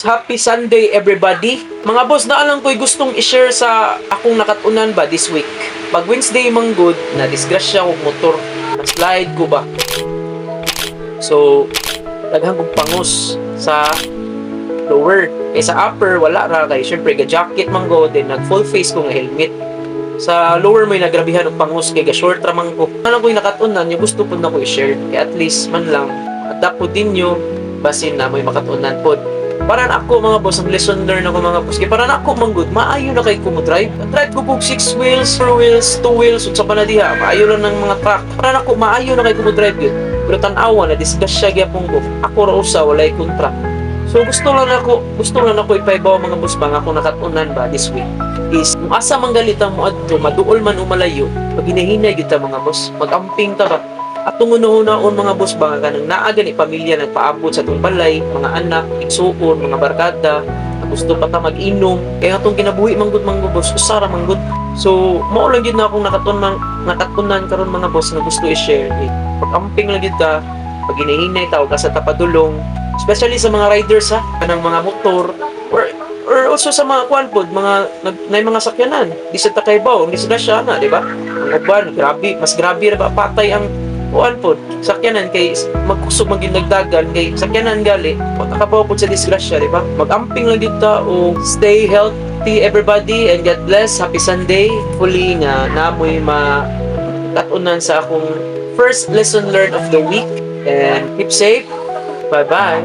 Happy Sunday everybody. Mga boss, na alam ko'y gustong i-share sa akong nakatunan ba this week. Pag Wednesday manggod, na disgrasya kong motor. Na-slide ko ba. So, daghang kong pangus sa lower. Eh sa upper, wala ra kay syempre ga-jacket manggod, then nag-full face ko nga helmet. Sa lower may nagrabihan og pangus kay ga-short ra man ko. Ano ko'y nakatunan, yung gusto po na ko i-share. Kaya at least man lang, adapt po din nyo, basin na may makatunan po. Para na ako mga boss, ang lesson learn ako mga boss. Kaya para na ako manggod, maayo na kay ko mo drive. Drive ko po 6 wheels, 4 wheels, 2 wheels, sa panadiha. Maayo lang ng mga truck. Para na ako, maayo na kay ko mo drive yun. Pero tanawa na, discuss siya gyapon ko. Ako ra usa, walay kontra. So gusto lang ako ipaibaw mga boss ba nga ako nakatunan ba this week. Is, kung asa manggalitan mo adto, maduol man o malayo, pag hinahinay yun ta mga boss, mag-amping ta ba? At tungunaon mga boss ba kanang naaga ni pamilya nagpaabot sa itong balay, mga anak, igsuon, mga barkada, na gusto pa ta mag-inom. Kaya itong kinabuhi manggod mga boss, usara manggod. So, mao lang yun na akong nakatunan karon mga boss na gusto i-share. Pag-amping lang yun ta, pag hinahinay ta, o sa tapadulong, especially sa mga riders ha, kanang mga motor, or also sa mga kwanpod, mga sakyanan. Di sa takaybaw, di sila siya na, di ba? Ang uban, mas grabe na ba patay ang kuan pod sakyanan kay magkusog maginagdagan kay sakyanan gali makapaw pod sa disgrasya, di ba? Mag-amping lang dito o stay healthy everybody and God bless. Happy Sunday. Hopefully nga namoy makatunan sa akong first lesson learned of the week, and keep safe. Bye bye.